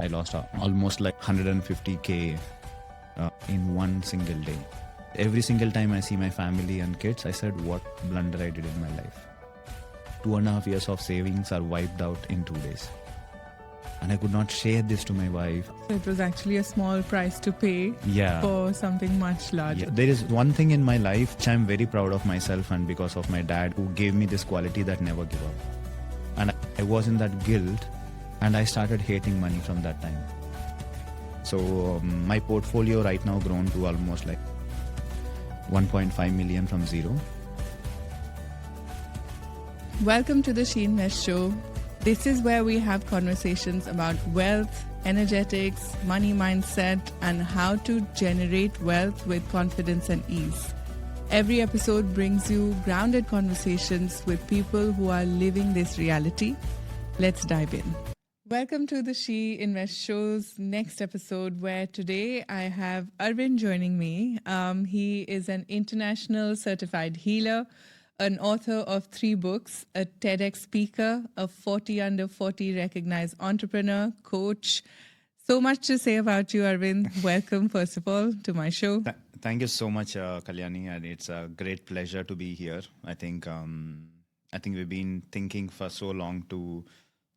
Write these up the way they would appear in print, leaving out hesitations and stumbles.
I lost almost like 150K in one single day. Every single time I see my family and kids, I said, what blunder I did in my life. 2.5 years of savings are wiped out in 2 days. And I could not share this to my wife. So it was actually a small price to pay for something much larger. Yeah. There is one thing in my life which I'm very proud of myself and because of my dad who gave me this quality that never give up. And I was in that guilt and I started hating money from that time. So my portfolio right now grown to almost like 1.5 million from zero. Welcome to the Sheen Show. This is where we have conversations about wealth, energetics, money mindset, and how to generate wealth with confidence and ease. Every episode brings you grounded conversations with people who are living this reality. Let's dive in. Welcome to the She Invest Show's next episode, where today I have Arwin joining me. He is an international certified healer, an author of 3 books, a TEDx speaker, a 40 under 40 recognized entrepreneur, coach. So much to say about you, Arvind. Welcome, first of all, to my show. Thank you so much, Kayani, and it's a great pleasure to be here. I think we've been thinking for so long to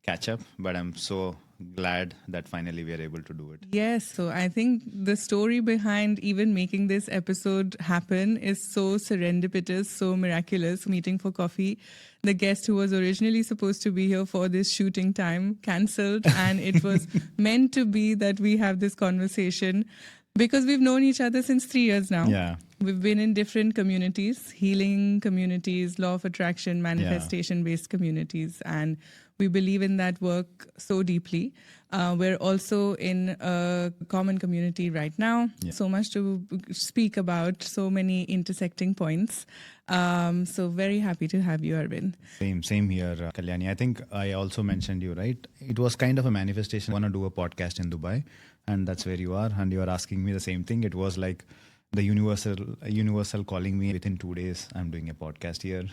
catch up, but I'm so glad that finally we are able to do it. Yes, so I think the story behind even making this episode happen is so serendipitous, so miraculous. Meeting for coffee, the guest who was originally supposed to be here for this shooting time cancelled, and it was meant to be that we have this conversation because we've known each other since 3 years now. Yeah. We've been in different communities, healing communities, law of attraction, manifestation-based communities, and we believe in that work so deeply. We're also in a common community right now. Yeah. So much to speak about, so many intersecting points. So very happy to have you, Arwin. Same here, Kalyani. I think I also mentioned you, right? It was kind of a manifestation. I want to do a podcast in Dubai, and that's where you are. And you are asking me the same thing. It was like the universal calling me. Within 2 days, I'm doing a podcast here.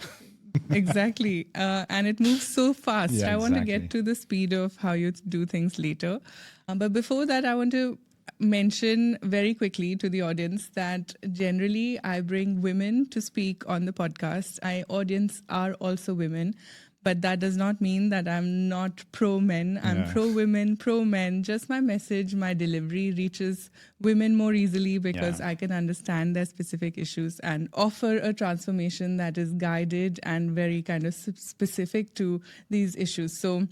Exactly. And it moves so fast. Yeah, I want to get to the speed of how you do things later. But before that, I want to mention very quickly to the audience that generally I bring women to speak on the podcast. Our audience are also women. But that does not mean that I'm not pro-men. I'm pro-women, pro-men. Just my message, my delivery reaches women more easily because I can understand their specific issues and offer a transformation that is guided and very kind of specific to these issues. So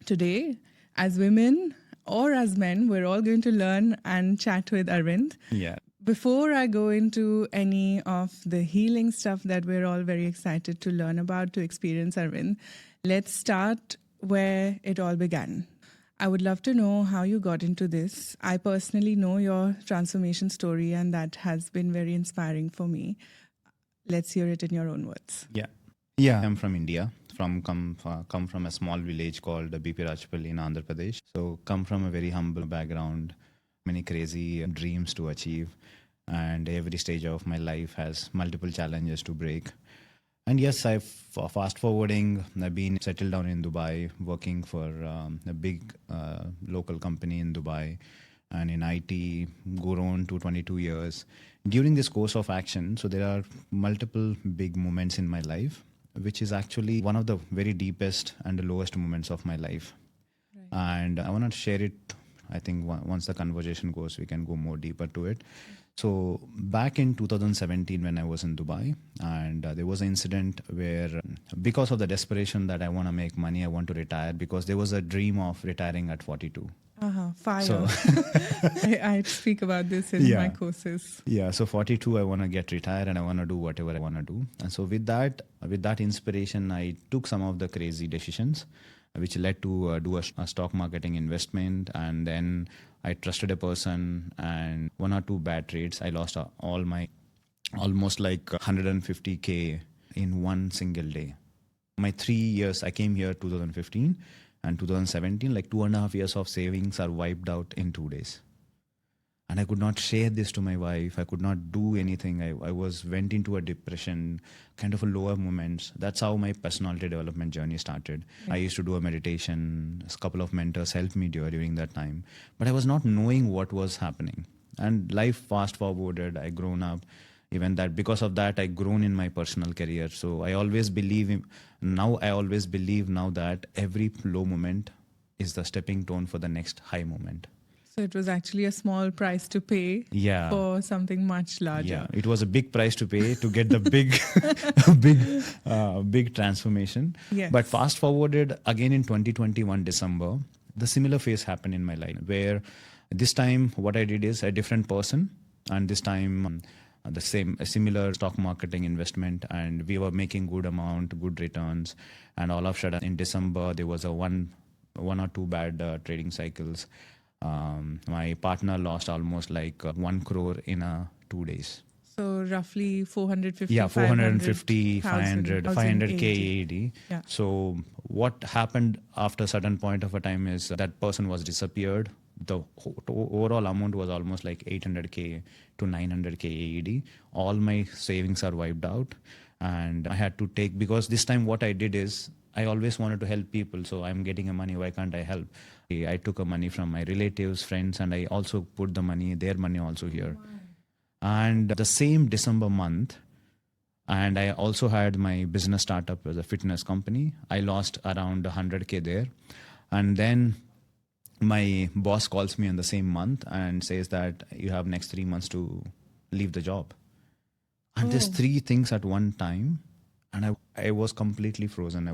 today, as women or as men, we're all going to learn and chat with Aravind. Yeah. Before I go into any of the healing stuff that we're all very excited to learn about, to experience, Arvind, let's start where it all began. I would love to know how you got into this. I personally know your transformation story, and that has been very inspiring for me. Let's hear it in your own words. Yeah. I'm from India. Come from a small village called BP Rajpalli in Andhra Pradesh. So come from a very humble background, many crazy dreams to achieve, and every stage of my life has multiple challenges to break. And yes, fast forwarding, I've been settled down in Dubai, working for a big local company in Dubai, and in IT, grown to 22 years. During this course of action, so there are multiple big moments in my life, which is actually one of the very deepest and the lowest moments of my life. Right. And I want to share it. I think once the conversation goes, we can go more deeper to it. So back in 2017, when I was in Dubai, and there was an incident where because of the desperation that I want to make money, I want to retire, because there was a dream of retiring at 42. Fire. So I speak about this in my courses. Yeah, so 42, I want to get retired and I want to do whatever I want to do. And so with that inspiration, I took some of the crazy decisions, which led to do a stock marketing investment. And then I trusted a person, and 1 or 2 bad trades, I lost all my almost like 150K in one single day. My 3 years, I came here 2015 and 2017, like 2.5 years of savings are wiped out in 2 days. and I could not share this to my wife. I could not do anything. I went into a depression, kind of a lower moments. That's how my personality development journey started. I used to do a meditation. A couple of mentors helped me during that time, but I was not knowing what was happening. And life fast forwarded. I grown up. Even that, because of that, I grown in my personal career. So I always believe now that every low moment is the stepping stone for the next high moment. So it was actually a small price to pay for something much larger. Yeah, it was a big price to pay to get the big transformation. Yes. But fast forwarded again in 2021 December, the similar phase happened in my life, where this time what I did is a different person, and this time a similar stock marketing investment, and we were making good returns, and all of a sudden in December there was a one or two bad trading cycles. My partner lost almost like 1 crore in 2 days. So roughly 450. Yeah, 450, 500 500K AED. Yeah. So what happened after a certain point of a time is that person was disappeared. The overall amount was almost like 800K to 900K AED. All my savings are wiped out, and I had to take, because this time what I did is I always wanted to help people. So I'm getting a money. Why can't I help? I took a money from my relatives, friends, and I also put their money also here. Wow. And the same December month, and I also had my business startup as a fitness company. I lost around 100K there. And then my boss calls me in the same month and says that you have next 3 months to leave the job. And there's 3 things at one time. And I was completely frozen.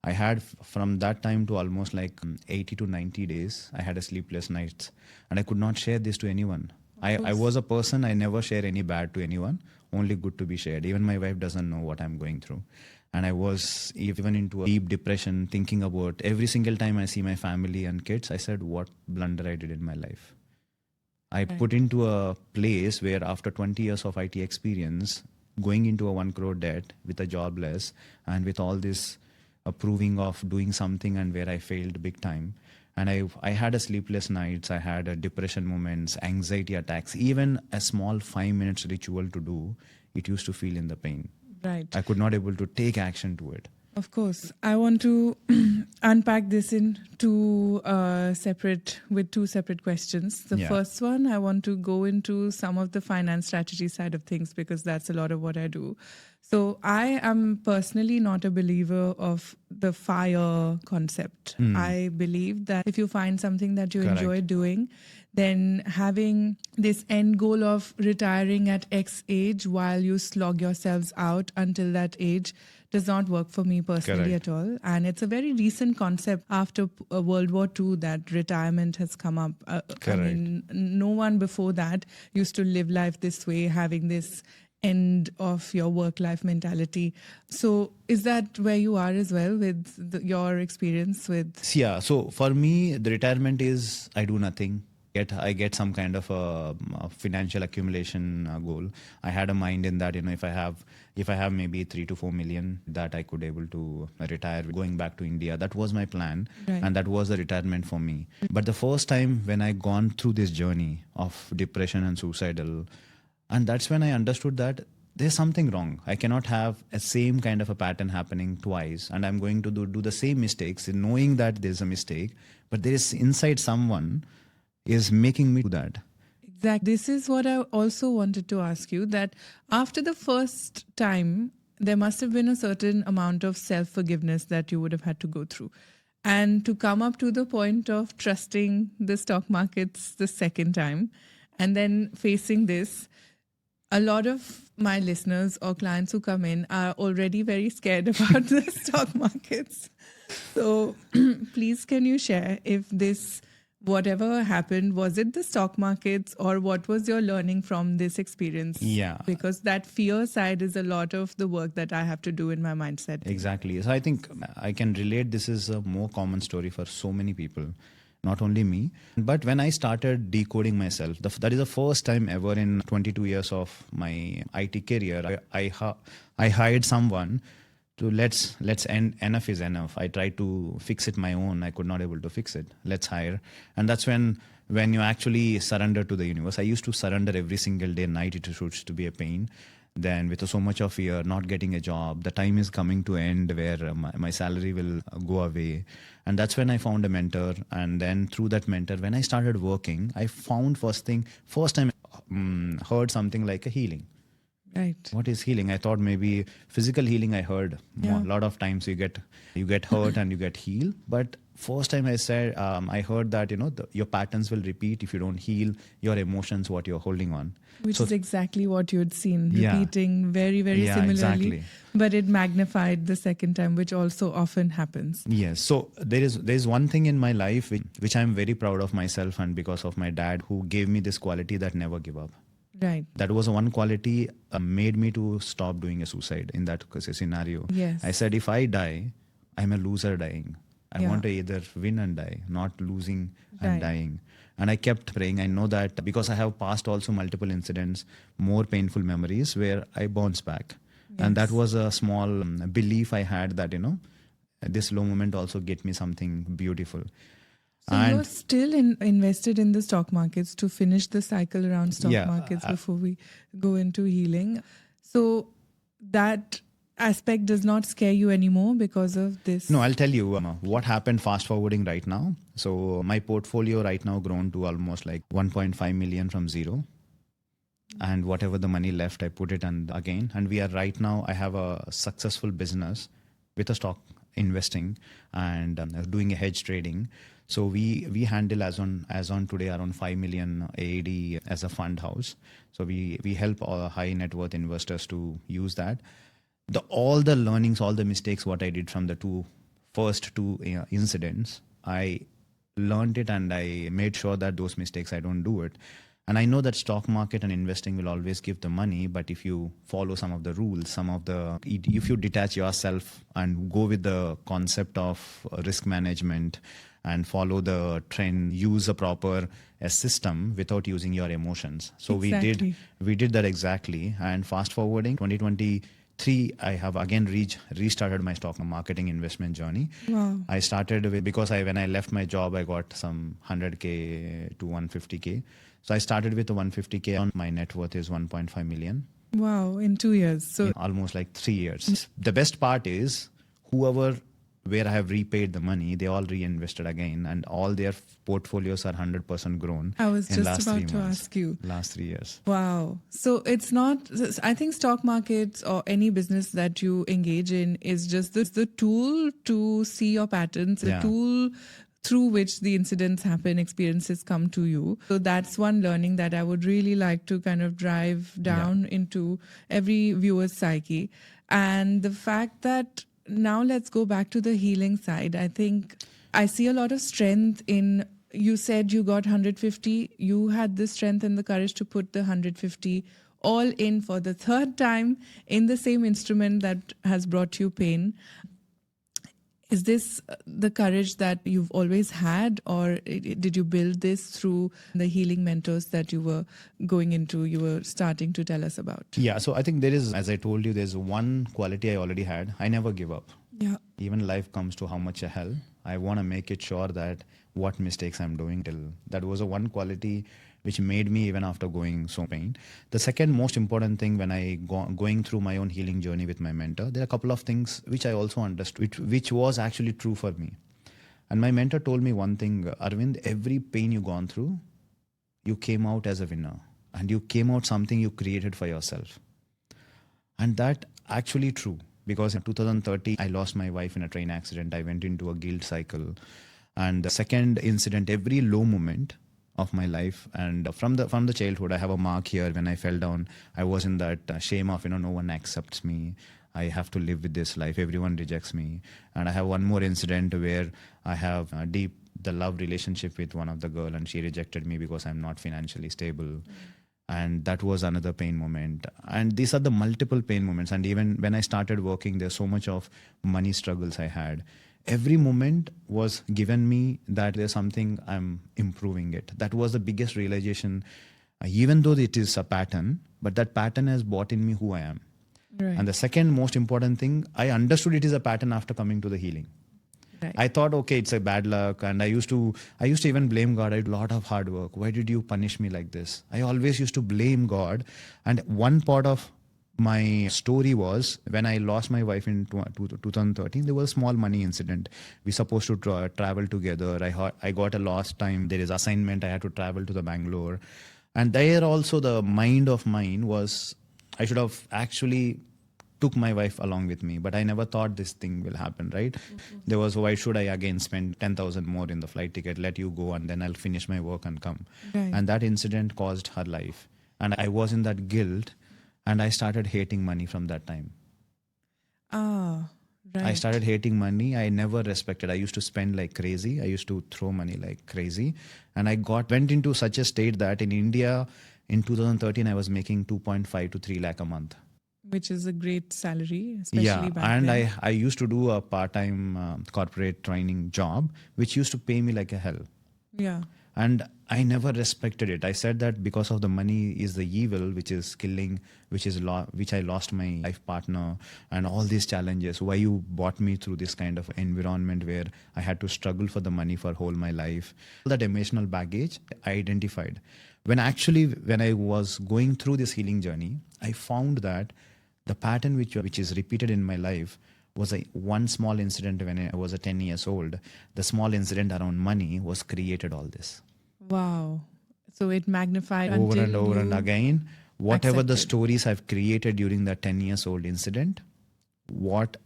I had from that time to almost like 80 to 90 days, I had a sleepless nights, and I could not share this to anyone. I was a person, I never share any bad to anyone, only good to be shared. Even my wife doesn't know what I'm going through. And I was even into a deep depression, thinking about every single time I see my family and kids, I said, what blunder I did in my life. I put into a place where after 20 years of IT experience, going into a 1 crore debt with a jobless and with all this approving of doing something, and where I failed big time. And I had a sleepless nights, I had a depression moments, anxiety attacks, even a small 5 minutes ritual to do, it used to feel in the pain. Right. I could not able to take action to it. Of course. I want to unpack this in two separate questions. The first one, I want to go into some of the finance strategy side of things, because that's a lot of what I do. So I am personally not a believer of the FIRE concept. I believe that if you find something that you enjoy doing, then having this end goal of retiring at X age while you slog yourselves out until that age does not work for me personally at all. And it's a very recent concept after World War II that retirement has come up. I mean, no one before that used to live life this way, having this end of your work-life mentality. So is that where you are as well with your experience with? Yeah, so for me, the retirement is I do nothing. I get some kind of a financial accumulation goal. I had a mind in that, if I have maybe 3 to 4 million that I could able to retire going back to India. That was my plan. And that was the retirement for me. But the first time when I gone through this journey of depression and suicidal, and that's when I understood that there's something wrong. I cannot have a same kind of a pattern happening twice, and I'm going to do the same mistakes, knowing that there's a mistake, but there is inside someone is making me do that. Exactly. This is what I also wanted to ask you, that after the first time, there must have been a certain amount of self-forgiveness that you would have had to go through. And to come up to the point of trusting the stock markets the second time, and then facing this, a lot of my listeners or clients who come in are already very scared about the stock markets. So please, can you share if this, whatever happened, was it the stock markets, or what was your learning from this experience? Yeah. Because that fear side is a lot of the work that I have to do in my mindset. Exactly. So I think I can relate. This is a more common story for so many people, not only me. But when I started decoding myself, that is the first time ever in 22 years of my IT career, I hired someone to let's end, enough is enough. I tried to fix it my own. I could not able to fix it. Let's hire. And that's when when you actually surrender to the universe. I used to surrender every single day, night it used to be a pain. Then with so much of fear, not getting a job, the time is coming to end where my salary will go away. And that's when I found a mentor. And then through that mentor, when I started working, I found first time heard something like a healing. Right. What is healing? I thought maybe physical healing. I heard a lot of times you get hurt and you get healed. But first time I said, I heard that, your patterns will repeat if you don't heal your emotions, what you're holding on. Which is exactly what you had seen, Yeah. repeating very, very similarly. Exactly. But it magnified the second time, which also often happens. Yes. So there's one thing in my life which I'm very proud of myself, and because of my dad, who gave me this quality that never give up. Right. That was one quality made me to stop doing a suicide in that scenario. Yes. I said, if I die, I'm a loser dying. I want to either win and die, not losing and dying. And I kept praying. I know that because I have passed also multiple incidents, more painful memories where I bounce back. Yes. And that was a small belief I had that, this low moment also get me something beautiful. So you're still invested in the stock markets to finish the cycle around stock markets before we go into healing. So that aspect does not scare you anymore because of this? No, I'll tell you what happened fast forwarding right now. So my portfolio right now grown to almost like 1.5 million from zero. And whatever the money left, I put it again. And we are right now, I have a successful business with a stock investing and doing a hedge trading. So we handle as on today around 5 million AED as a fund house. So we help all high net worth investors to use that. All the learnings, all the mistakes, what I did from the first two incidents, I learned it and I made sure that those mistakes, I don't do it. And I know that stock market and investing will always give the money, but if you follow some of the rules, if you detach yourself and go with the concept of risk management and follow the trend, use a proper system without using your emotions. So exactly. we did that exactly. And fast forwarding 2023, I have again restarted my stock marketing investment journey. Wow. I started because when I left my job, I got some 100K to 150K. So I started with the 150K on my net worth is 1.5 million. Wow, in 2 years. So in almost like 3 years. The best part is where I have repaid the money, they all reinvested again and all their portfolios are 100% grown. I was just about to ask you. Last 3 years. Wow. So it's not, I think stock markets or any business that you engage in is just the tool to see your patterns, the tool through which the incidents happen, experiences come to you. So that's one learning that I would really like to kind of drive down into every viewer's psyche. And the fact that now let's go back to the healing side. I think I see a lot of strength in, you said you got 150, you had the strength and the courage to put the 150 all in for the third time in the same instrument that has brought you pain. Is this the courage that you've always had, or did you build this through the healing mentors that you were you were starting to tell us about? Yeah, so I think there is, as I told you, there's one quality I already had. I never give up. Yeah. Even life comes to how much a hell, I want to make it sure that what mistakes I'm doing that was a one quality which made me, even after going so pain. The second most important thing when I going through my own healing journey with my mentor, there are a couple of things which I also understood, which was actually true for me. And my mentor told me one thing, Arvind, every pain you've gone through, you came out as a winner and you came out something you created for yourself. And that actually true, because in 2013, I lost my wife in a train accident. I went into a guilt cycle. And the second incident, every low moment of my life, and from the childhood, I have a mark here. When I fell down, I was in that shame of, no one accepts me. I have to live with this life. Everyone rejects me. And I have one more incident where I have the love relationship with one of the girl, and she rejected me because I'm not financially stable. And that was another pain moment. And these are the multiple pain moments. And even when I started working, there's so much of money struggles I had. Every moment was given me that there's something, I'm improving it. That was the biggest realization, even though it is a pattern, but that pattern has brought in me who I am. Right. And the second most important thing, I understood it is a pattern after coming to the healing. Right. I thought, okay, it's a bad luck. And I used to even blame God. I did a lot of hard work. Why did you punish me like this? I always used to blame God. And one part of my story was when I lost my wife in 2013, there was a small money incident. We supposed to travel together. I got a lost time. There is assignment. I had to travel to the Bangalore. And there also the mind of mine was, I should have actually took my wife along with me, but I never thought this thing will happen, right? There was, why should I again spend 10,000 more in the flight ticket, let you go and then I'll finish my work and come. Right. And that incident caused her life. And I was in that guilt and I started hating money from that time. Ah, right. I started hating money. I never respected. I used to spend like crazy. I used to throw money like crazy. And I went into such a state that in India in 2013, I was making 2.5 to 3 lakh a month. Which is a great salary, especially back and then. I used to do a part-time corporate training job, which used to pay me like a hell. Yeah. And I never respected it. I said that because of the money is the evil, which is killing, which I lost my life partner and all these challenges. Why you brought me through this kind of environment where I had to struggle for the money for whole my life. That emotional baggage I identified. When I was going through this healing journey, I found that the pattern which is repeated in my life was one small incident when I was 10 years old. The small incident around money was created all this. Wow. So it magnified Over and over and again. Whatever the accepted. stories I've created during that 10 years old incident, what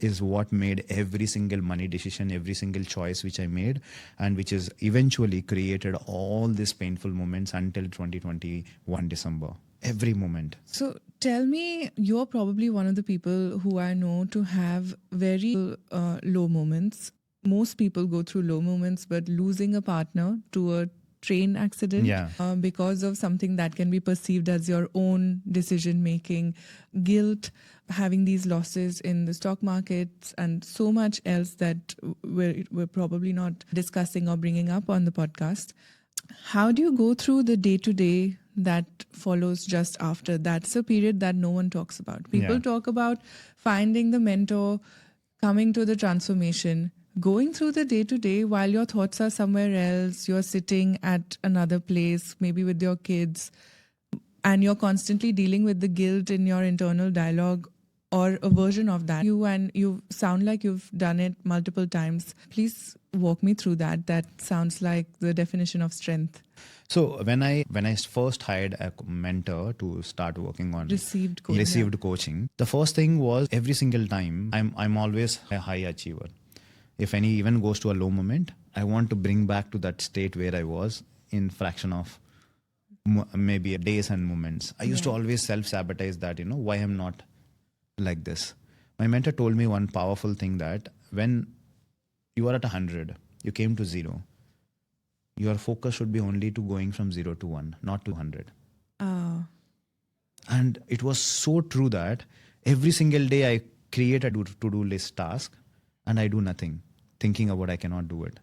made every single money decision, every single choice which I made, and which is eventually created all these painful moments until 2021 December. Every moment. So tell me, you're probably one of the people who I know to have very low moments. Most people go through low moments, but losing a partner to a train accident because of something that can be perceived as your own decision making, guilt, having these losses in the stock markets, and so much else that we're probably not discussing or bringing up on the podcast. How do you go through the day-to-day that follows just after? That's a period that no one talks about. People talk about finding the mentor, coming to the transformation, going through the day-to-day while your thoughts are somewhere else. You're sitting at another place, maybe with your kids, and you're constantly dealing with the guilt in your internal dialogue or a version of that. You sound like you've done it multiple times. Please walk me through that. That sounds like the definition of strength. So when I first hired a mentor to start working on Received coaching, the first thing was every single time I'm always a high achiever. If any even goes to a low moment, I want to bring back to that state where I was in fraction of maybe days and moments. I used to always self-sabotage that, why I'm not like this. My mentor told me one powerful thing, that when you are at 100, you came to 0. Your focus should be only to going from 0 to 1, not to 100. And it was so true that every single day I create a to-do list task and I do nothing, thinking about I cannot do it.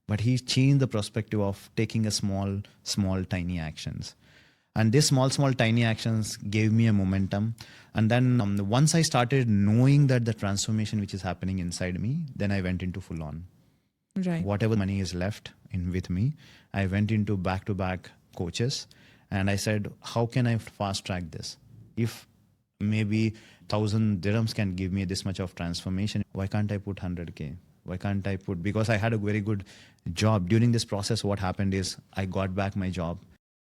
But he changed the perspective of taking a small, tiny actions. And these small, tiny actions gave me a momentum. And then once I started knowing that the transformation which is happening inside me, then I went into full on. Right. Whatever money is left in with me, I went into back-to-back coaches and I said, how can I fast track this? If maybe 1,000 dirhams can give me this much of transformation, why can't I put 100K? Why can't I put, because I had a very good job. During this process, what happened is I got back my job.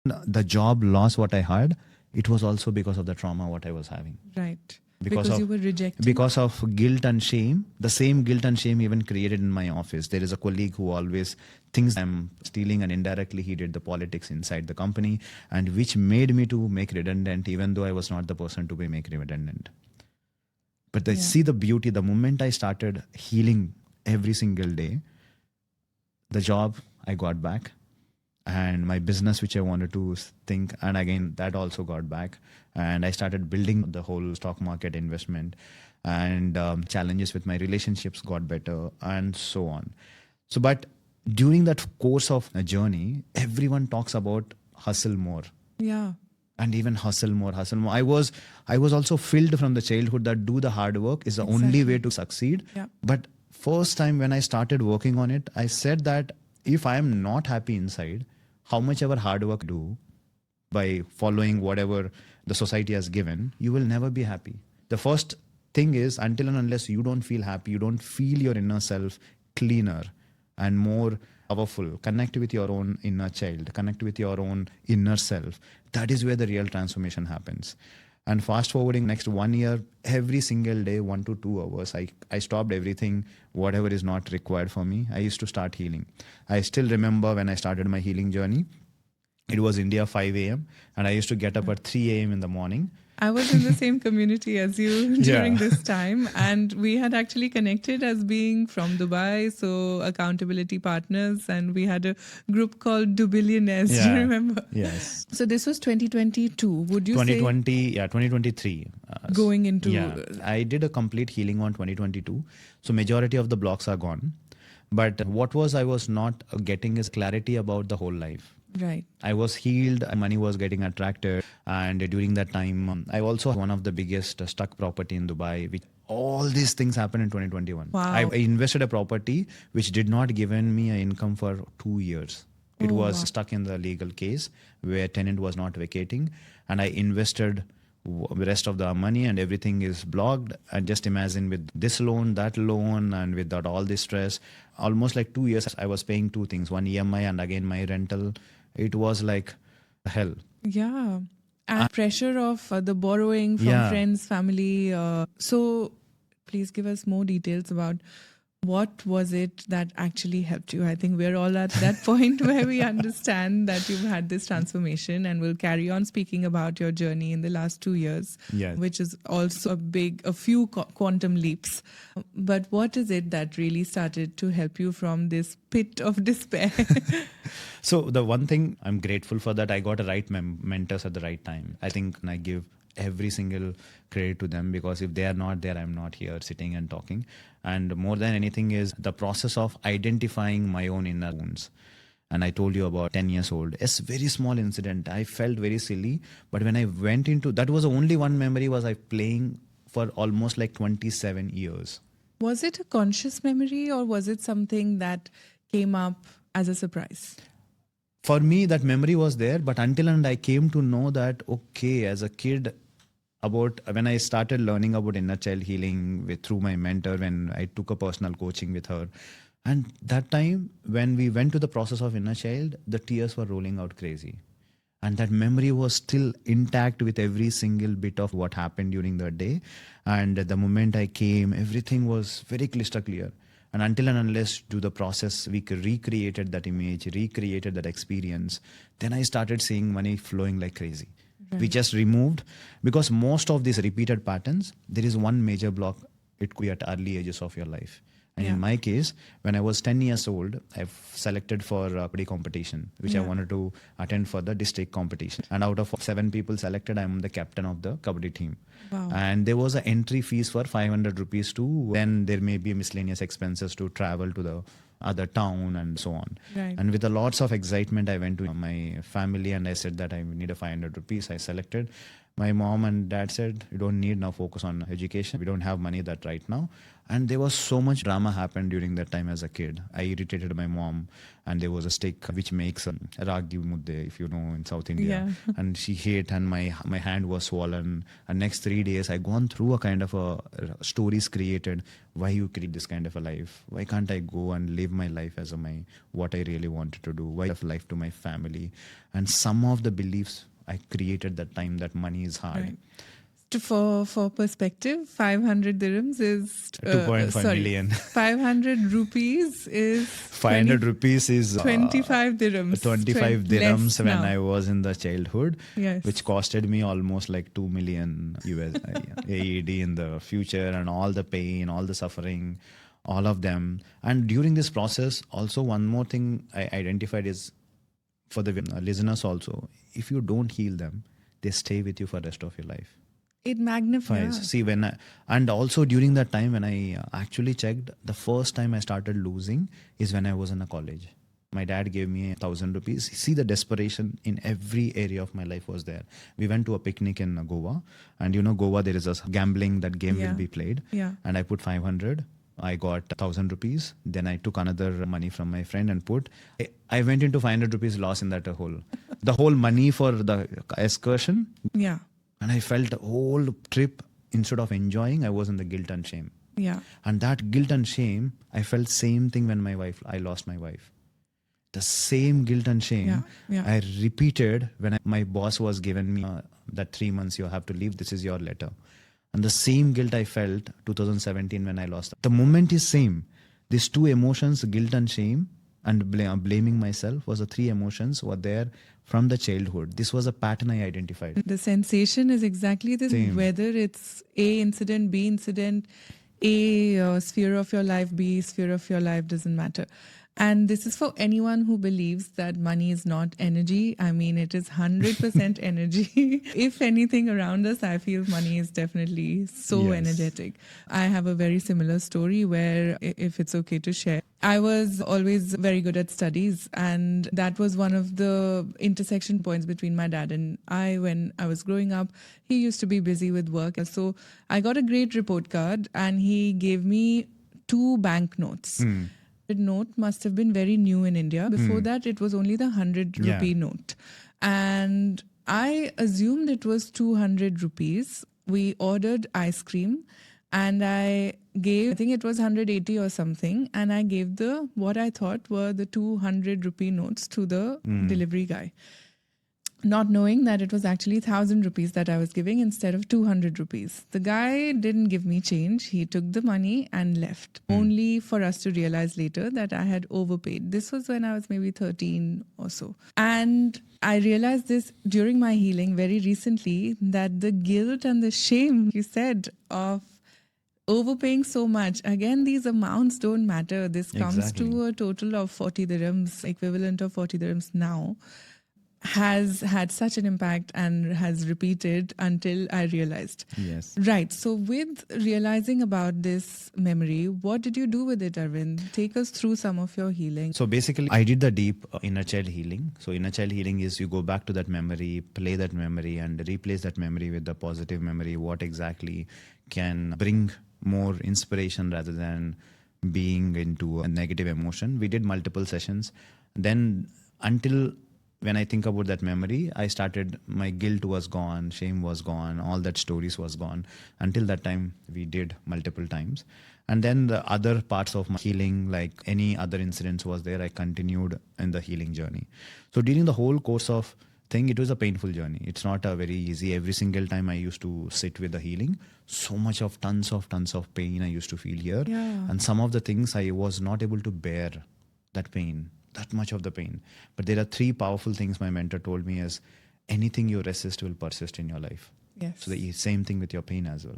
The job loss what I had, it was also because of the trauma what I was having. Right. Because you were rejected. Because of guilt and shame. The same guilt and shame even created in my office. There is a colleague who always thinks I'm stealing, and indirectly he did the politics inside the company, and which made me to make redundant, even though I was not the person to be make redundant. But see the beauty, the moment I started healing every single day, the job I got back, and my business which I wanted to think, and again that also got back, and I started building the whole stock market investment, and challenges with my relationships got better, and so on. So but during that course of a journey, everyone talks about hustle more. Yeah. And even hustle more. I was also filled from the childhood that do the hard work is the only way to succeed. Yeah. But first time when I started working on it, I said that if I am not happy inside, how much ever hard work I do by following whatever the society has given, you will never be happy. The first thing is, until and unless you don't feel happy, you don't feel your inner self cleaner and more powerful, connect with your own inner child, connect with your own inner self. That is where the real transformation happens. And fast forwarding next 1 year, every single day, 1 to 2 hours, I stopped everything, whatever is not required for me. I used to start healing. I still remember when I started my healing journey, it was India 5 a.m. and I used to get up at 3 a.m. in the morning. I was in the same community as you during this time, and we had actually connected as being from Dubai, so accountability partners, and we had a group called Dubillionaires. Do you remember? Yes. So this was 2022. Would you 2020, 2023. Going into... Yeah, I did a complete healing on 2022. So majority of the blocks are gone. But what I was not getting is clarity about the whole life. Right. I was healed, money was getting attracted, and during that time, I also had one of the biggest stuck property in Dubai, which all these things happened in 2021. Wow. I invested a property which did not given me an income for 2 years. It was stuck in the legal case where tenant was not vacating, and I invested the rest of the money and everything is blocked. And just imagine with this loan, that loan, and without all this stress, almost like 2 years I was paying two things, one EMI and again my rental. It was like hell. Yeah. And pressure of the borrowing from friends, family. So please give us more details about what was it that actually helped you. I think we're all at that point where we understand that you've had this transformation, and we'll carry on speaking about your journey in the last 2 years, which is also a few quantum leaps. But what is it that really started to help you from this pit of despair? So the one thing I'm grateful for, that I got the right mentors at the right time. I think I give every single credit to them, because if they are not there, I'm not here sitting and talking. And more than anything is the process of identifying my own inner wounds. And I told you about 10 years old. It's a very small incident. I felt very silly. But when I went into, that was the only one memory, was I playing for almost like 27 years. Was it a conscious memory, or was it something that came up as a surprise? For me, that memory was there, but until and I came to know that, okay, as a kid, about when I started learning about inner child healing through my mentor, when I took a personal coaching with her. And that time, when we went to the process of inner child, the tears were rolling out crazy. And that memory was still intact with every single bit of what happened during the day. And the moment I came, everything was very crystal clear. And until and unless do the process, we recreated that image, recreated that experience, then I started seeing money flowing like crazy. Right. We just removed, because most of these repeated patterns, there is one major block. It could be at early ages of your life. And in my case, when I was 10 years old, I've selected for a kabaddi competition, which I wanted to attend for the district competition. And out of 7 people selected, I'm the captain of the kabaddi team. Wow. And there was an entry fees for 500 rupees too. Then there may be miscellaneous expenses to travel to the other town and so on. Right. And with a lots of excitement, I went to my family and I said that I need a 500 rupees. I selected. My mom and dad said, you don't need, now focus on education. We don't have money that right now. And there was so much drama happened during that time as a kid. I irritated my mom, and there was a stick which makes ragi mudde, if you know, in South India. Yeah. And she hit, and my hand was swollen. And next 3 days, I gone through a kind of a stories created. Why you create this kind of a life? Why can't I go and live my life as what I really wanted to do? Why give life to my family? And some of the beliefs I created that time, that money is hard. Right. For perspective, 500 dirhams is 2.5 million. 500 rupees is 500 rupees is 25 dirhams. 25 dirhams when now. I was in the childhood, yes. which costed me almost like 2 million US AED in the future, and all the pain, all the suffering, all of them. And during this process, also one more thing I identified is, for the listeners also, if you don't heal them, they stay with you for the rest of your life. It magnifies. See, and also during that time when I actually checked, the first time I started losing is when I was in a college. My dad gave me 1,000 rupees. See, the desperation in every area of my life was there. We went to a picnic in Goa, and Goa, there is a gambling, that game will be played. Yeah. And I put 500. I got 1,000 rupees. Then I took another money from my friend and put. I went into 500 rupees loss in that the whole money for the excursion. Yeah. And I felt the whole trip, instead of enjoying, I was in the guilt and shame. Yeah. And that guilt and shame, I felt same thing when I lost my wife. The same guilt and shame I repeated when my boss was given me that 3 months you have to leave. This is your letter. And the same guilt I felt 2017 when I lost. The moment is same. These two emotions, guilt and shame, and blaming myself, was the three emotions were there from the childhood. This was a pattern I identified. The sensation is exactly the same. Whether it's A incident, B incident, A sphere of your life, B sphere of your life, doesn't matter. And this is for anyone who believes that money is not energy. I mean, it is 100% energy. If anything around us, I feel money is definitely so energetic. I have a very similar story where, if it's okay to share, I was always very good at studies, and that was one of the intersection points between my dad and I when I was growing up. He used to be busy with work. So I got a great report card and he gave me 2 banknotes. The note must have been very new in India. Before that, it was only the 100 rupee note. And I assumed it was 200 rupees. We ordered ice cream and I think it was 180 or something. And I gave what I thought were the 200 rupee notes to the delivery guy, not knowing that it was actually 1,000 rupees that I was giving instead of 200 rupees. The guy didn't give me change. He took the money and left, only for us to realize later that I had overpaid. This was when I was maybe 13 or so. And I realized this during my healing very recently, that the guilt and the shame, you said, of overpaying so much. Again, these amounts don't matter. This comes to a total of 40 dirhams, equivalent of 40 dirhams now. Has had such an impact and has repeated until I realized. Yes. Right. So with realizing about this memory, what did you do with it, Arvind? Take us through some of your healing. So basically, I did the deep inner child healing. So inner child healing is you go back to that memory, play that memory and replace that memory with the positive memory. What exactly can bring more inspiration rather than being into a negative emotion. We did multiple sessions. Then until when I think about that memory, my guilt was gone, shame was gone, all that stories was gone. Until that time, we did multiple times. And then the other parts of my healing, like any other incidents was there, I continued in the healing journey. So during the whole course of thing, it was a painful journey. It's not a very easy. Every single time I used to sit with the healing, so much of tons of pain I used to feel here. Yeah. And some of the things I was not able to bear that pain. That much of the pain. But there are 3 powerful things my mentor told me is anything you resist will persist in your life. Yes. So the same thing with your pain as well.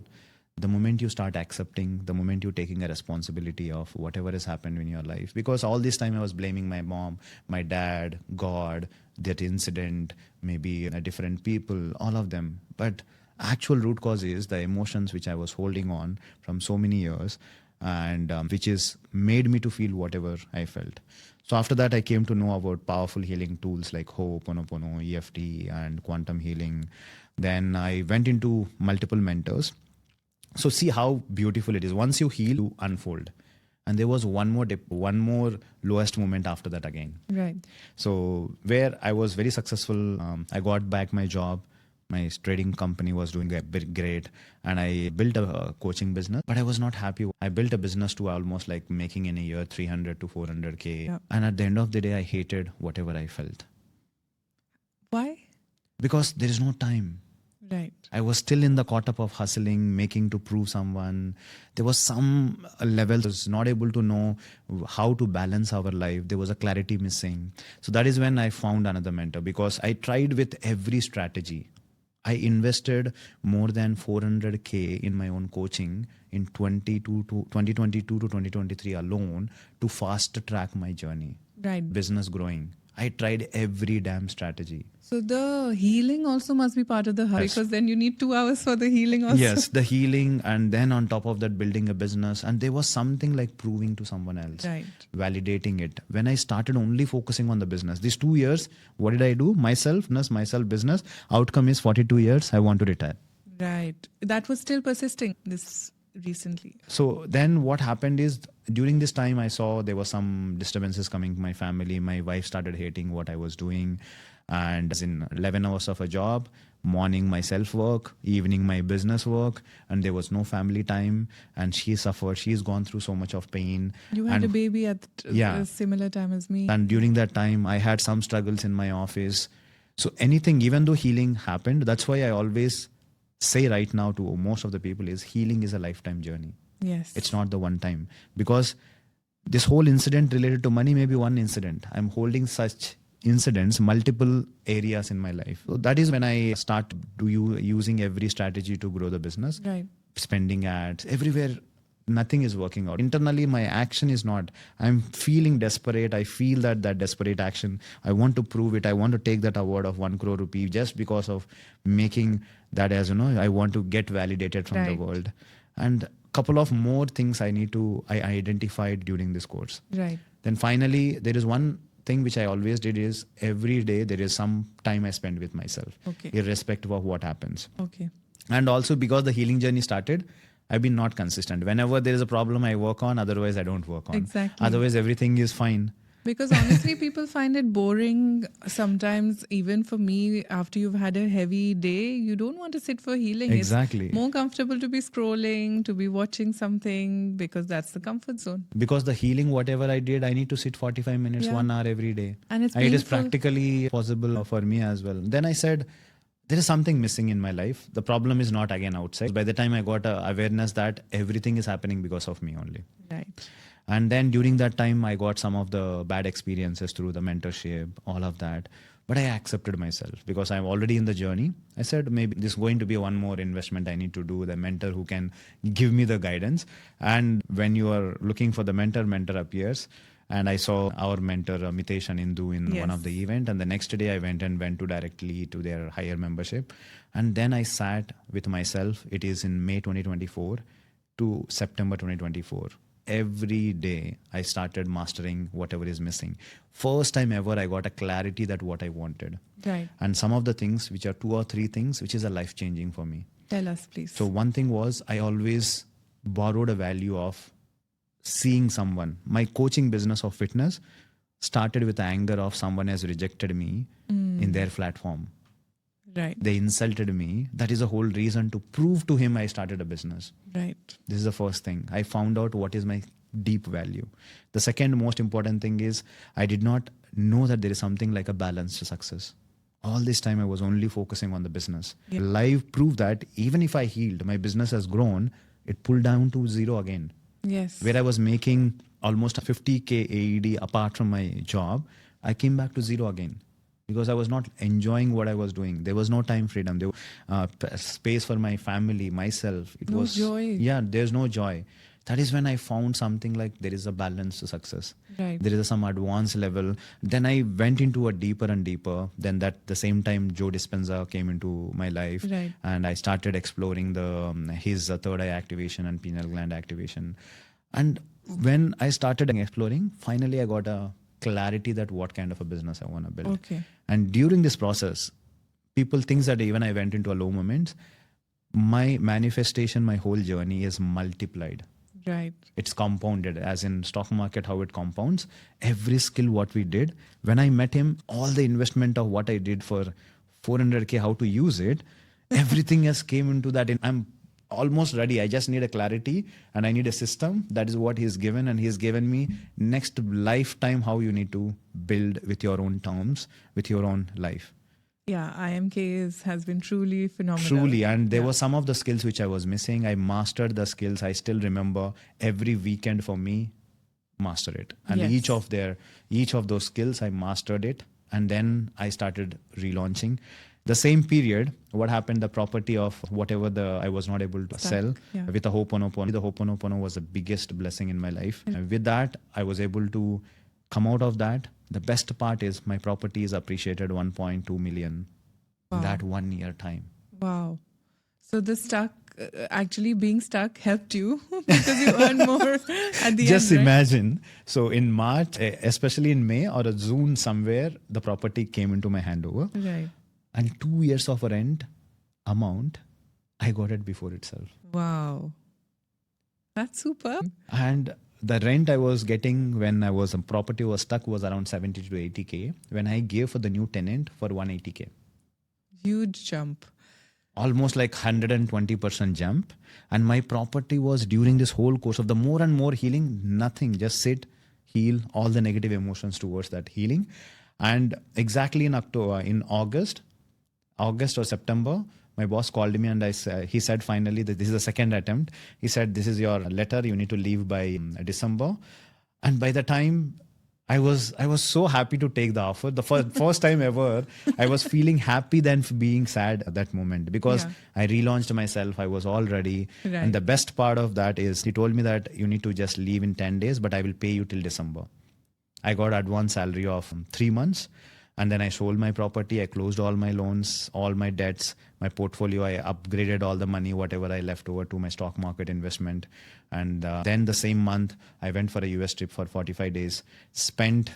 The moment you start accepting, the moment you're taking a responsibility of whatever has happened in your life, because all this time I was blaming my mom, my dad, God, that incident, maybe different people, all of them. But actual root cause is the emotions which I was holding on from so many years, and which is made me to feel whatever I felt. So after that, I came to know about powerful healing tools like Ho'oponopono, EFT, and quantum healing. Then I went into multiple mentors. So see how beautiful it is. Once you heal, you unfold. And there was one more lowest moment after that again. Right. So where I was very successful, I got back my job. My trading company was doing a bit great, and I built a coaching business, but I was not happy. I built a business to almost like making in a year 300 to 400K. Yeah. And at the end of the day, I hated whatever I felt. Why? Because there is no time. Right. I was still in the caught up of hustling, making to prove someone. There was some level I was not able to know how to balance our life. There was a clarity missing. So that is when I found another mentor, because I tried with every strategy. I invested more than 400K in my own coaching in 2022 to 2023 alone to fast track my journey. Right. Business growing. I tried every damn strategy. So the healing also must be part of the hustle, because then you need 2 hours for the healing also. Yes, the healing, and then on top of that, building a business. And there was something like proving to someone else, Right. validating it. When I started only focusing on the business, these 2 years, what did I do? Myself, business. Outcome is 42 years. I want to retire. Right. That was still persisting, this recently? So then what happened is during this time I saw there were some disturbances coming to my family. My wife started hating what I was doing, and as in 11 hours of a job, morning my self work, evening my business work, and there was no family time, and she suffered. She's gone through so much of pain. You had a baby at Yeah. a similar time as me. And during that time I had some struggles in my office. So anything, even though healing happened, that's why I always say right now to most of the people is healing is a lifetime journey. Yes. It's not the one time, because this whole incident related to money may be one incident. I'm holding such incidents, multiple areas in my life. So that is when I start using every strategy to grow the business. Right. Spending ads everywhere, nothing is working out. Internally, my action is not. I'm feeling desperate. I feel that desperate action. I want to prove it. I want to take that award of 1 crore rupee just because of making that as, I want to get validated from the world. And couple of more things I identified during this course. Right. Then finally, there is one thing which I always did is every day there is some time I spend with myself, irrespective of what happens. Okay. And also because the healing journey started, I've been not consistent. Whenever there is a problem, I work on. Otherwise, I don't work on. Exactly. Otherwise, everything is fine. Because honestly, people find it boring sometimes. Even for me, after you've had a heavy day, you don't want to sit for healing. Exactly. It's more comfortable to be scrolling, to be watching something, because that's the comfort zone. Because the healing, whatever I did, I need to sit 45 minutes, 1 hour every day. And it is practically possible for me as well. Then I said, there is something missing in my life. The problem is not again outside. By the time I got awareness that everything is happening because of me only. Right. And then during that time, I got some of the bad experiences through the mentorship, all of that. But I accepted myself because I'm already in the journey. I said, maybe this is going to be one more investment I need to do, the mentor who can give me the guidance. And when you are looking for the mentor appears. And I saw our mentor, Mitesh and Indu, in one of the event. And the next day I went directly to their higher membership. And then I sat with myself. It is in May 2024 to September 2024. Every day I started mastering whatever is missing. First time ever I got a clarity that what I wanted. Right. And some of the things, which are 2 or 3 things, which is a life changing for me. Tell us, please. So one thing was I always borrowed a value of seeing someone. My coaching business of fitness started with the anger of someone has rejected me in their platform. Right. They insulted me. That is the whole reason to prove to him I started a business. Right. This is the first thing. I found out what is my deep value. The second most important thing is I did not know that there is something like a balance to success. All this time I was only focusing on the business. Yeah. Life proved that even if I healed, my business has grown, it pulled down to 0 again. Yes. Where I was making almost 50K AED apart from my job, I came back to 0 again. Because I was not enjoying what I was doing. There was no time freedom. There was space for my family, myself. It was joy. Yeah, there's no joy. That is when I found something like there is a balance to success. Right. There is some advanced level. Then I went into a deeper and deeper. Then that the same time Joe Dispenza came into my life. Right. And I started exploring his third eye activation and pineal gland activation. And when I started exploring, finally I got a clarity that what kind of a business I want to build. Okay. And during this process, people think that even I went into a low moment, my manifestation, my whole journey is multiplied. Right. It's compounded, as in stock market, how it compounds. Every skill what we did, when I met him, all the investment of what I did for 400K, how to use it, everything has came into that. I'm almost ready. I just need a clarity and I need a system. That is what he's given, and he's given me next lifetime how you need to build with your own terms, with your own life. Yeah, IMK has been truly phenomenal. Truly, and there were some of the skills which I was missing. I mastered the skills. I still remember every weekend for me, master it. And each of those skills, I mastered it. And then I started relaunching. The same period, what happened, the property of whatever I was not able to sell with the Ho'oponopono. The Ho'oponopono was the biggest blessing in my life. And with that, I was able to come out of that. The best part is my property is appreciated 1.2 million in that 1 year time. Wow. So the actually being stuck helped you because you earn more at the end. Just imagine. So in March, especially in May or June somewhere, the property came into my handover. Right. And 2 years of rent amount, I got it before itself. Wow. That's super. And the rent I was getting when I was a property was stuck was around 70 to 80K. When I gave for the new tenant for 180K. Huge jump. Almost like 120% jump. And my property was during this whole course of the more and more healing, nothing, just sit, heal all the negative emotions towards that healing. And exactly in August or September, my boss called me and he said finally that this is the second attempt. He said, this is your letter. You need to leave by December. And by the time I was so happy to take the offer. The first time ever, I was feeling happy than being sad at that moment because I relaunched myself. I was all ready. Right. And the best part of that is he told me that you need to just leave in 10 days, but I will pay you till December. I got advance salary of 3 months. And then I sold my property. I closed all my loans, all my debts, my portfolio. I upgraded all the money, whatever I left over to my stock market investment. And then the same month, I went for a US trip for 45 days, spent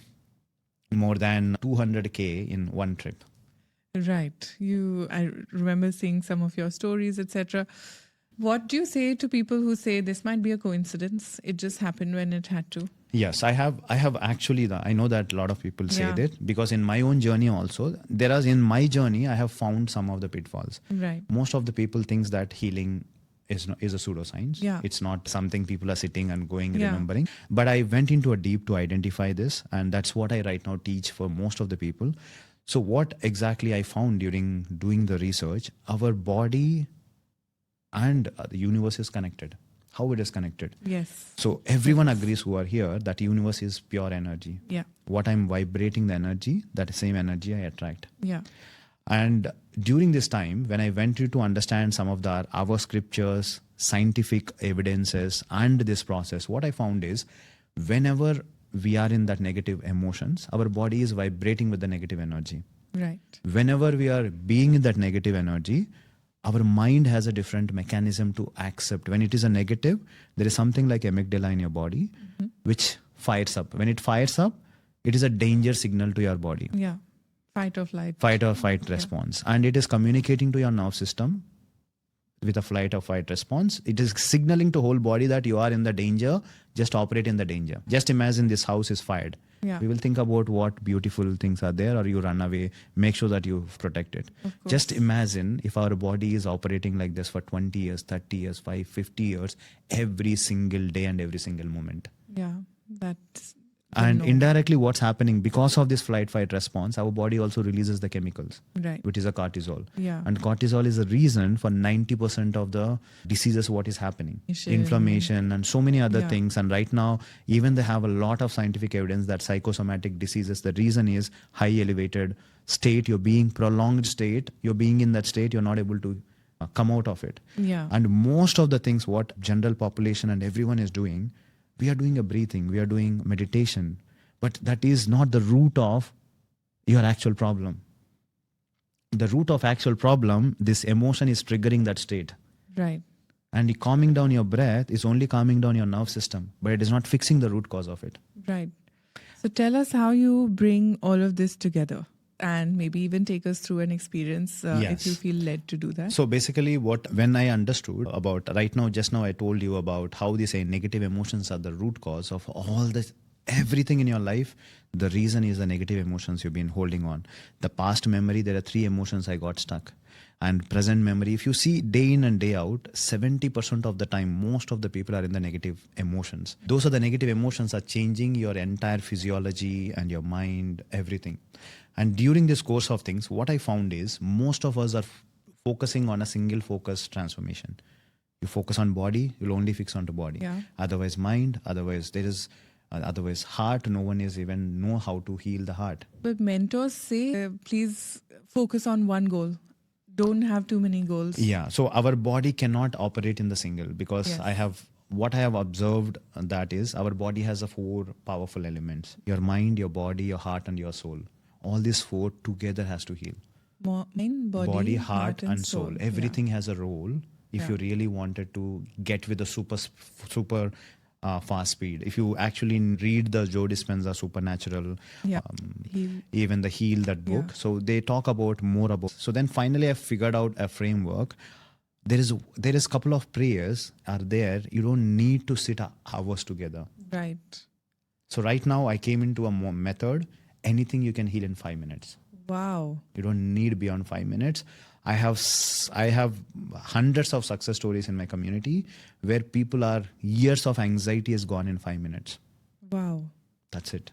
more than 200K in one trip. Right. I remember seeing some of your stories, etc. What do you say to people who say this might be a coincidence? It just happened when it had to. Yes, I have actually, I know that a lot of people say that because in my own journey also, in my journey, I have found some of the pitfalls. Right. Most of the people thinks that healing is a pseudoscience. Yeah. It's not something people are sitting and going remembering. But I went into a deep to identify this, and that's what I right now teach for most of the people. So what exactly I found during doing the research, our body and the universe is connected. How it is connected. Yes. So everyone agrees who are here that universe is pure energy. Yeah. What I'm vibrating the energy, that same energy I attract. Yeah. And during this time, when I went to understand some of our scriptures, scientific evidences, and this process, what I found is whenever we are in that negative emotions, our body is vibrating with the negative energy. Right. Whenever we are being in that negative energy, our mind has a different mechanism to accept. When it is a negative, there is something like amygdala in your body, which fires up. When it fires up, it is a danger signal to your body. Yeah. Fight or flight. Fight or fight response. And it is communicating to your nerve system with a flight or fight response. It is signaling to whole body that you are in the danger, just operate in the danger. Just imagine this house is fired. Yeah. We will think about what beautiful things are there, or you run away, make sure that you protect it. Just imagine if our body is operating like this for 20 years, 30 years, 50 years, every single day and every single moment. Yeah, that's... And indirectly what's happening, because of this flight-fight response, our body also releases the chemicals, which is a cortisol. Yeah. And cortisol is the reason for 90% of the diseases what is happening. Inflammation and so many other things. And right now, even they have a lot of scientific evidence that psychosomatic diseases, the reason is high elevated state, you're being prolonged state, you're being in that state, you're not able to come out of it. Yeah. And most of the things what general population and everyone is doing, we are doing a breathing, we are doing meditation, but that is not the root of your actual problem. The root of actual problem, this emotion is triggering that state. Right. And calming down your breath is only calming down your nerve system, but it is not fixing the root cause of it. Right. So tell us how you bring all of this together, and maybe even take us through an experience if you feel led to do that. So basically when I understood about just now I told you about how these negative emotions are the root cause of all this, everything in your life. The reason is the negative emotions you've been holding on. The past memory, there are 3 emotions I got stuck. And present memory, if you see day in and day out, 70% of the time, most of the people are in the negative emotions. Those are the negative emotions are changing your entire physiology and your mind, everything. And during this course of things, what I found is most of us are focusing on a single focus transformation. You focus on body, you'll only fix onto body. Yeah. Otherwise mind, otherwise heart, no one is even know how to heal the heart. But mentors say, please focus on one goal. Don't have too many goals. Yeah. So our body cannot operate in the single because what I have observed that is our body has 4 powerful elements. Your mind, your body, your heart and your soul. All these 4 together has to heal. Mind, body, heart and soul. Everything has a role if you really wanted to get with a super fast speed. If you actually read the Joe Dispenza Supernatural, even the Heal, that book, so they talk about more about. So then finally I figured out a framework. there is couple of prayers are there. You don't need to sit hours together. Right. So right now I came into a method. Anything you can heal in 5 minutes. Wow. You don't need beyond 5 minutes. I have hundreds of success stories in my community where people are years of anxiety is gone in 5 minutes. Wow. That's it.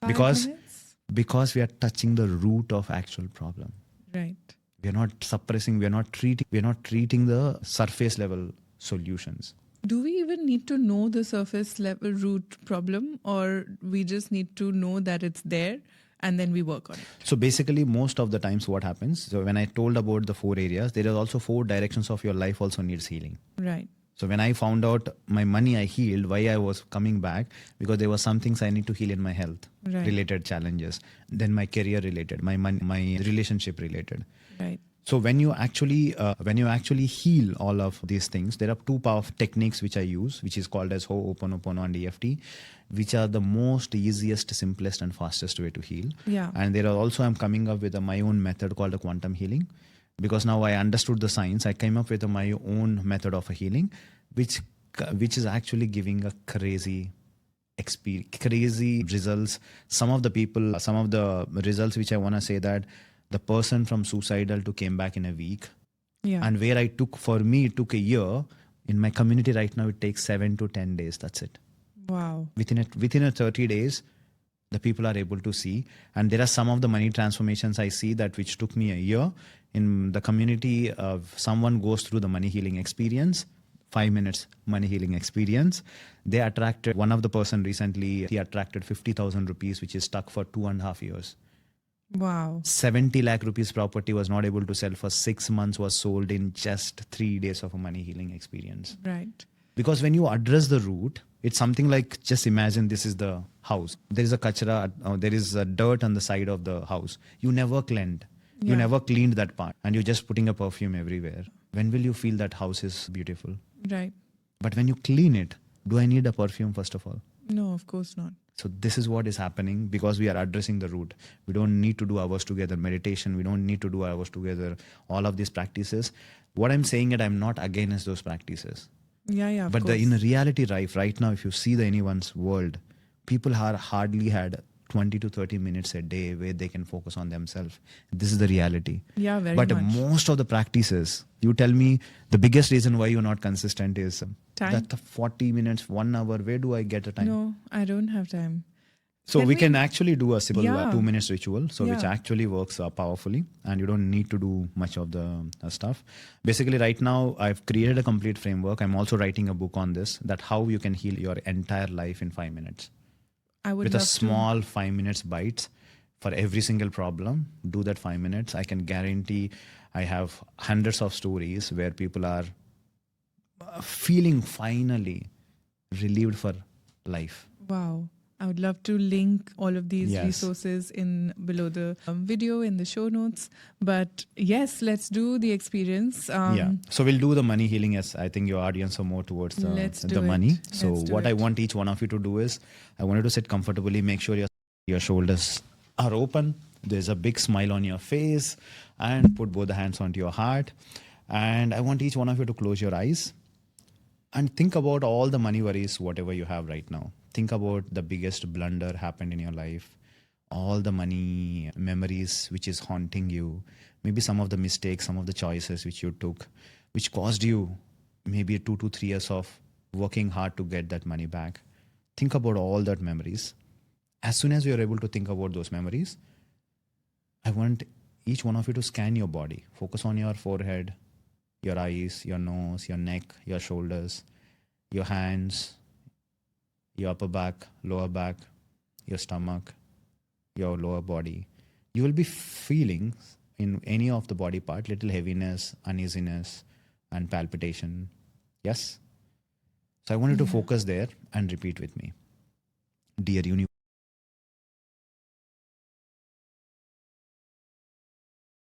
5 minutes? Because we are touching the root of actual problem. Right. We are not suppressing, we are not treating the surface level solutions. Do we even need to know the surface level root problem, or we just need to know that it's there and then we work on it? So basically, most of the times what happens, so when I told about the 4 areas, there are also 4 directions of your life also needs healing. Right. So when I found out my money I healed, why I was coming back, because there were some things I need to heal in my health related challenges, then my career related, my relationship related. Right. So when you actually heal all of these things, there are 2 powerful techniques which I use, which is called as Ho'oponopono and EFT, which are the most easiest, simplest and fastest way to heal. Yeah. And there are also, I'm coming up with my own method called the quantum healing, because now I understood the science. I came up with my own method of a healing, which is actually giving a crazy results. Some of the results which I want to say that the person from suicidal to came back in a week. Yeah. And where it took a year. In my community right now, it takes 7 to 10 days. That's it. Wow. Within a 30 days, the people are able to see. And there are some of the money transformations I see that which took me a year. In the community, someone goes through the money healing experience, 5 minutes money healing experience. They attracted, one of the person recently, he attracted 50,000 rupees, which is stuck for 2.5 years. Wow. 70 lakh rupees property was not able to sell for 6 months, was sold in just 3 days of a money healing experience. Right. Because when you address the root, it's something like, just imagine this is the house. There is a kachra, there is a dirt on the side of the house. You never cleaned. You never cleaned that part, and you're just putting a perfume everywhere. When will you feel that house is beautiful? Right. But when you clean it, do I need a perfume first of all? No, of course not. So this is what is happening because we are addressing the root. We don't need to do hours together meditation. We don't need to do hours together all of these practices. What I'm saying is I'm not against those practices. Yeah, of but course. in reality, right now, if you see anyone's world, people are hardly had 20 to 30 minutes a day where they can focus on themselves. This is the reality. Yeah, very but much. Most of the practices, you tell me the biggest reason why you're not consistent is time. That 40 minutes, 1 hour, where do I get the time? No, I don't have time. So we can actually do a simple 2 minutes ritual, which actually works powerfully, and you don't need to do much of the stuff. Basically, right now, I've created a complete framework. I'm also writing a book on this, that how you can heal your entire life in 5 minutes. I would with love a small 5 minutes bites for every single problem. Do that 5 minutes. I can guarantee I have hundreds of stories where people are feeling finally relieved for life. Wow. I would love to link all of these resources in below the video in the show notes. But yes, let's do the experience. So we'll do the money healing as I think your audience are more towards the money. So what I want each one of you to do is I want you to sit comfortably. Make sure your shoulders are open. There's a big smile on your face, and put both the hands onto your heart. And I want each one of you to close your eyes and think about all the money worries, whatever you have right now. Think about the biggest blunder happened in your life, all the money memories which is haunting you, maybe some of the mistakes, some of the choices which you took, which caused you maybe 2 to 3 years of working hard to get that money back. Think about all that memories. As soon as you're able to think about those memories, I want each one of you to scan your body. Focus on your forehead, your eyes, your nose, your neck, your shoulders, your hands, your upper back, lower back, your stomach, your lower body. You will be feeling in any of the body part little heaviness, uneasiness, and palpitation. Yes? So I want you to focus there and repeat with me. Dear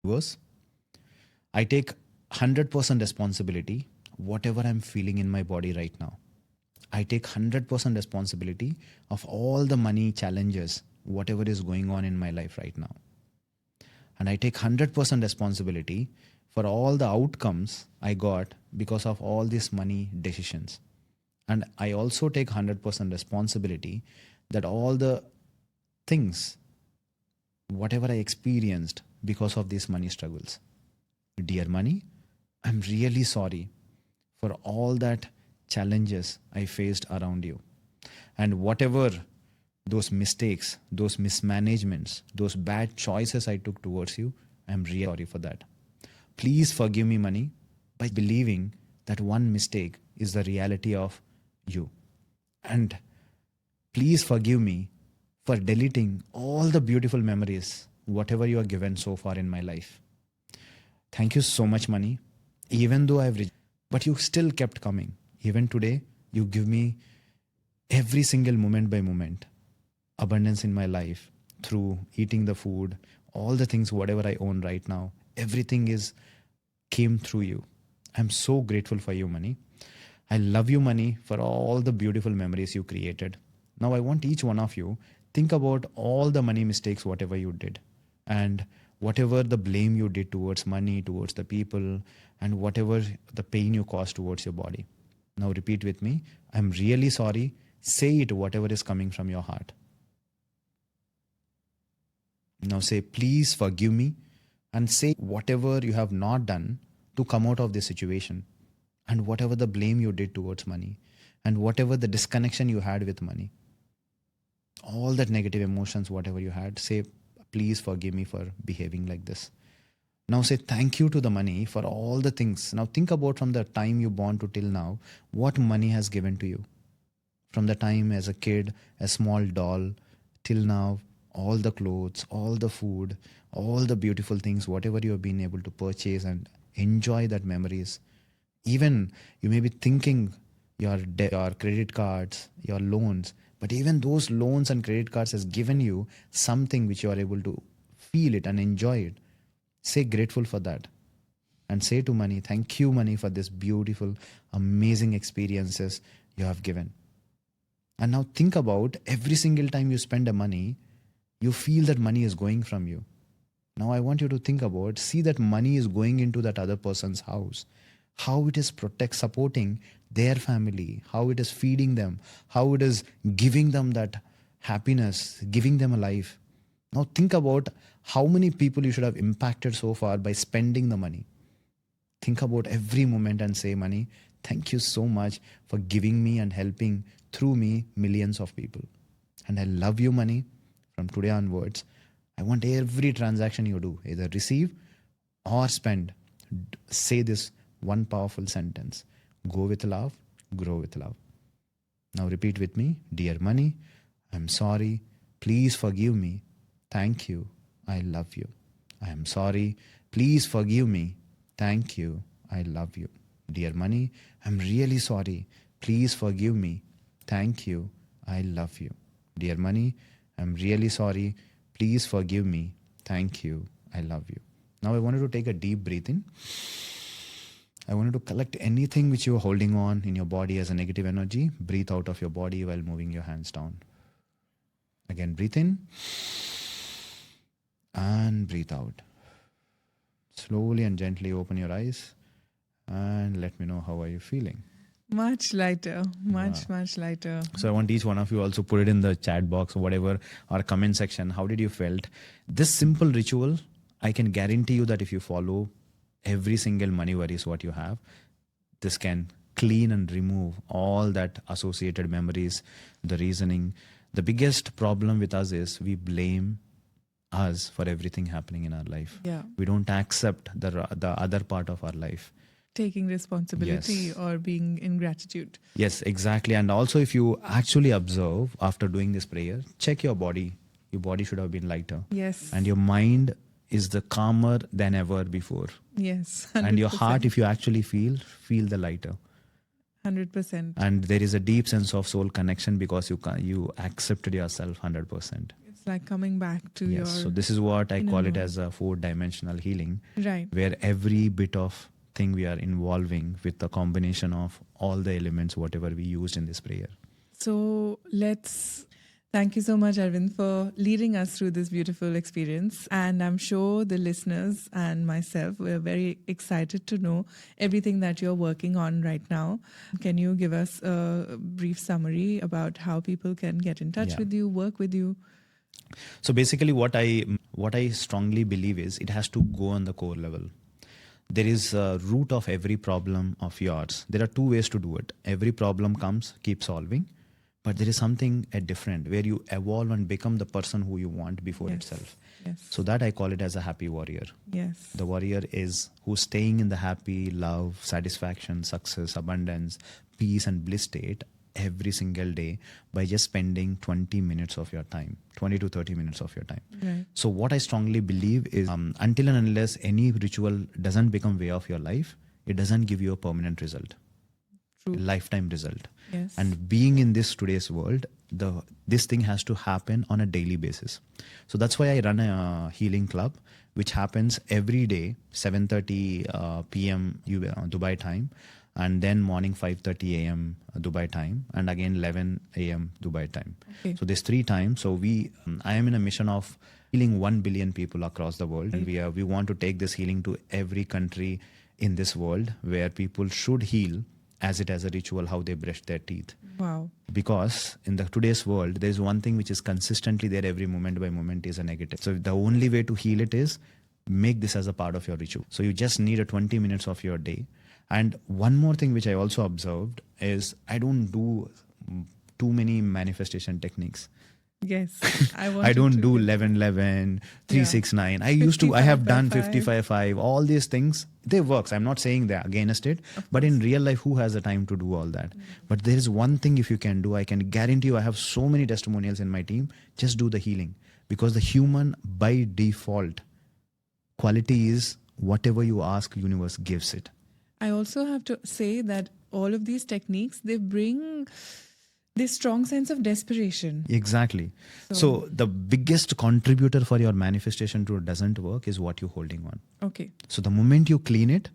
universe, I take 100% responsibility whatever I'm feeling in my body right now. I take 100% responsibility of all the money challenges, whatever is going on in my life right now. And I take 100% responsibility for for all the outcomes I got because of all these money decisions. And I also take 100% responsibility that all the things, whatever I experienced because of these money struggles. Dear money, I'm really sorry for all that challenges I faced around you. And whatever those mistakes, those mismanagements, those bad choices I took towards you, I'm really sorry for that. Please forgive me, money, by believing that one mistake is the reality of you. And please forgive me for deleting all the beautiful memories, whatever you have given so far in my life. Thank you so much, money. Even though but you still kept coming. Even today, you give me every single moment by moment abundance in my life through eating the food, all the things, whatever I own right now, everything came through you. I'm so grateful for you, money. I love you, money, for all the beautiful memories you created. Now I want each one of you, think about all the money mistakes, whatever you did, and whatever the blame you did towards money, towards the people, and whatever the pain you caused towards your body. Now repeat with me. I'm really sorry. Say it, whatever is coming from your heart. Now say, please forgive me, and say whatever you have not done to come out of this situation, and whatever the blame you did towards money, and whatever the disconnection you had with money, all that negative emotions, whatever you had, say, please forgive me for behaving like this. Now say thank you to the money for all the things. Now think about from the time you born to till now, what money has given to you. From the time as a kid, a small doll, till now, all the clothes, all the food, all the beautiful things, whatever you have been able to purchase and enjoy that memories. Even you may be thinking your credit cards, your loans, but even those loans and credit cards has given you something which you are able to feel it and enjoy it. Say grateful for that. And say to money, thank you, money, for this beautiful, amazing experiences you have given. And now think about every single time you spend a money, you feel that money is going from you. Now I want you to think about, see that money is going into that other person's house, how it is supporting their family, how it is feeding them, how it is giving them that happiness, giving them a life. Now think about how many people you should have impacted so far by spending the money. Think about every moment and say, money, thank you so much for giving me and helping through me millions of people. And I love you, money. From today onwards, I want every transaction you do, either receive or spend, say this one powerful sentence: go with love, grow with love. Now repeat with me. Dear money, I'm sorry. Please forgive me. Thank you. I love you. I am sorry. Please forgive me. Thank you. I love you. Dear money, I'm really sorry. Please forgive me. Thank you. I love you. Dear money, I'm really sorry. Please forgive me. Thank you. I love you. Now I wanted to take a deep breath in. I wanted to collect anything which you are holding on in your body as a negative energy. Breathe out of your body while moving your hands down. Again, breathe in and breathe out. Slowly and gently open your eyes and let me know how are you feeling. Much lighter, much lighter. So I want each one of you also put it in the chat box or whatever, or comment section. How did you felt? This simple ritual, I can guarantee you that if you follow every single money worries what you have, this can clean and remove all that associated memories, the reasoning. The biggest problem with us is we blame us for everything happening in our life. Yeah. We don't accept the other part of our life. Taking responsibility Yes. or being in gratitude. Yes, exactly. And also if you actually observe after doing this prayer, check your body. Your body should have been lighter. Yes. And your mind is the calmer than ever before. Yes. 100%. And your heart, if you actually feel the lighter. 100%. And there is a deep sense of soul connection because you accepted yourself 100%. It's like coming back to your... Yes, so this is what I call it inner as a 4-dimensional healing. Right. Where every bit of thing we are involving with the combination of all the elements, whatever we used in this prayer. So let's Thank you so much, Arvind, for leading us through this beautiful experience. And I'm sure the listeners and myself were very excited to know everything that you're working on right now. Can you give us a brief summary about how people can get in touch Yeah. with you, work with you? So basically, what I strongly believe is it has to go on the core level. There is a root of every problem of yours. There are two ways to do it. Every problem comes, keep solving, but there is something different where you evolve and become the person who you want before itself. Yes. So that I call it as a happy warrior. Yes. The warrior is who's staying in the happy, love, satisfaction, success, abundance, peace, and bliss state every single day by just spending 20 minutes of your time, 20 to 30 minutes of your time. Right. So what I strongly believe is until and unless any ritual doesn't become way of your life, it doesn't give you a permanent result, True. lifetime result. Yes. And being in this today's world, this thing has to happen on a daily basis. So that's why I run a healing club, which happens every day, 7:30 p.m. Dubai time, and then morning 5:30 a.m. Dubai time, and again 11 a.m. Dubai time. Okay. So there's 3 times. So I am in a mission of healing 1 billion people across the world. And we want to take this healing to every country in this world where people should heal as it as a ritual, how they brush their teeth. Wow. Because in the today's world, there's one thing which is consistently there every moment by moment is a negative. So the only way to heal it is make this as a part of your ritual. So you just need a 20 minutes of your day. And one more thing which I also observed is I don't do too many manifestation techniques. Yes. I don't do 11-11, 3-6-9. I have done 55-5, all these things. They works. I'm not saying they're against it, but in real life, who has the time to do all that? But there is one thing if you can do, I can guarantee you, I have so many testimonials in my team, just do the healing. Because the human by default quality is whatever you ask, universe gives it. I also have to say that all of these techniques, they bring this strong sense of desperation. Exactly. So the biggest contributor for your manifestation to doesn't work is what you're holding on. Okay. So the moment you clean it,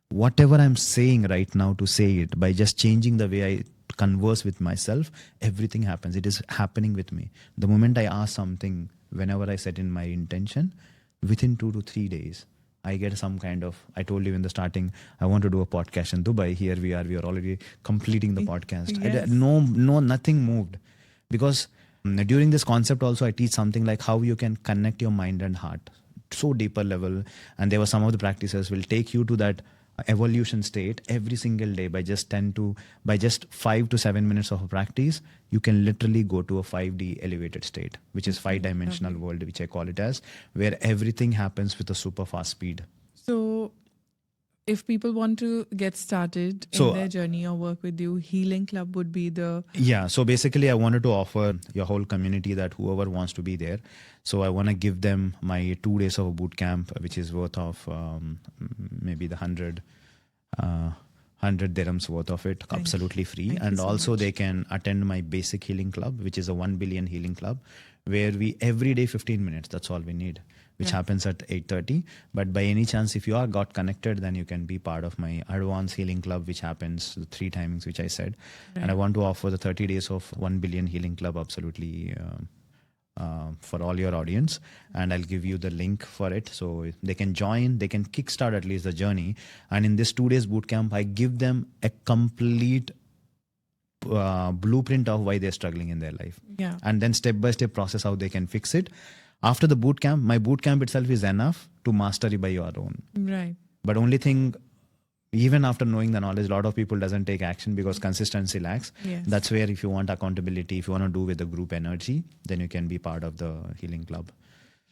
whatever I'm saying right now to say it, by just changing the way I converse with myself, everything happens. It is happening with me. The moment I ask something, whenever I set in my intention, within 2 to 3 days, I get some kind of, I told you in the starting, I want to do a podcast in Dubai. Here we are already completing the podcast. Yes. Nothing moved. Because during this concept also, I teach something like how you can connect your mind and heart. So deeper level. And there were some of the practices will take you to that evolution state every single day by just 5 to 7 minutes of practice. You can literally go to a 5D elevated state, which is 5-dimensional world, which I call it as, where everything happens with a super fast speed. So if people want to get started in their journey or work with you, Healing Club would be the... Yeah. So basically I wanted to offer your whole community that whoever wants to be there. So I want to give them my 2 days of a boot camp, which is worth of maybe the 100 dirhams worth of it, absolutely free. Thank and you so also much. they can attend my basic healing club, which is a 1 billion healing club, where we every day 15 minutes, that's all we need, which happens at 8:30. But by any chance, if you are got connected, then you can be part of my advanced healing club, which happens the 3 timings, which I said. And I want to offer the 30 days of 1 billion healing club absolutely for all your audience, and I'll give you the link for it so they can join, they can kickstart at least the journey. And in this 2 days boot camp, I give them a complete blueprint of why they're struggling in their life, and then step by step process how they can fix it. After the boot camp, my boot camp itself is enough to master it by your own. Right. But only thing, even after knowing the knowledge, a lot of people doesn't take action because consistency lacks. Yes. That's where if you want accountability, if you want to do with the group energy, then you can be part of the healing club.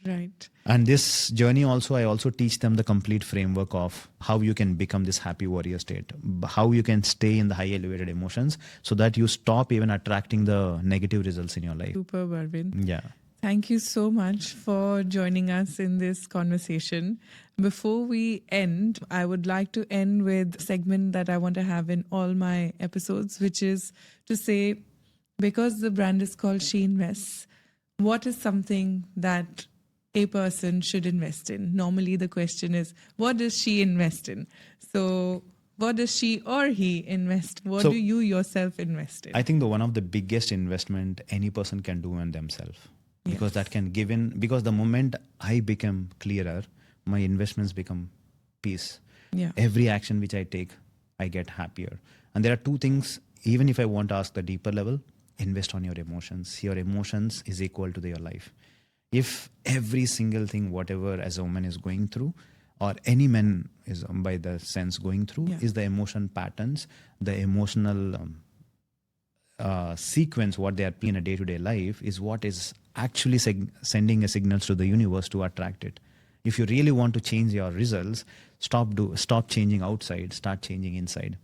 Right. And this journey also, I also teach them the complete framework of how you can become this happy warrior state, how you can stay in the high elevated emotions so that you stop even attracting the negative results in your life. Superb, Arvind. Yeah. Thank you so much for joining us in this conversation. Before we end, I would like to end with a segment that I want to have in all my episodes, which is to say, because the brand is called Sheen Invest, what is something that a person should invest in? Normally the question is, what does she invest in? So what does she or he invest? What So- do you yourself invest in? I think the one of the biggest investment any person can do in themselves, because Yes. that can give in, because the moment I become clearer, my investments become peace. Yeah. Every action which I take, I get happier. And there are two things, even if I want to ask the deeper level, invest on your emotions. Your emotions is equal to your life. If every single thing, whatever as a woman is going through, or any man is by the sense going through, Yeah. is the emotion patterns, the emotional sequence, what they are in a day-to-day life, is what is actually sending a signals to the universe to attract it. If you really want to change your results, stop changing outside, start changing inside.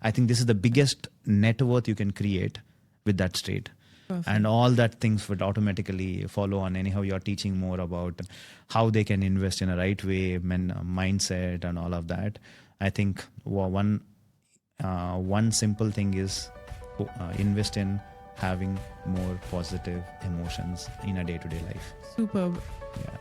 I think this is the biggest net worth you can create with that state. Perfect. And all that things would automatically follow on. Anyhow, you're teaching more about how they can invest in a right way, mindset and all of that. I think one simple thing is invest in having more positive emotions in a day-to-day life. Superb. Yeah.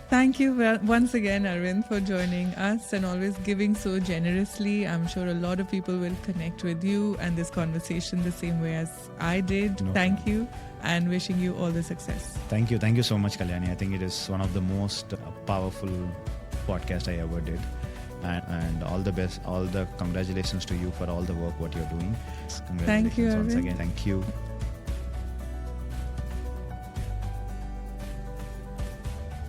Thank you once again, Arvind, for joining us and always giving so generously. I'm sure a lot of people will connect with you and this conversation the same way as I did. No Thank you, and wishing you all the success. Thank you so much, Kayani. I think it is one of the most powerful podcasts I ever did. And all the best, all the congratulations to you for all the work what you're doing. Thank you, Congratulations once Arvind. again. Thank you.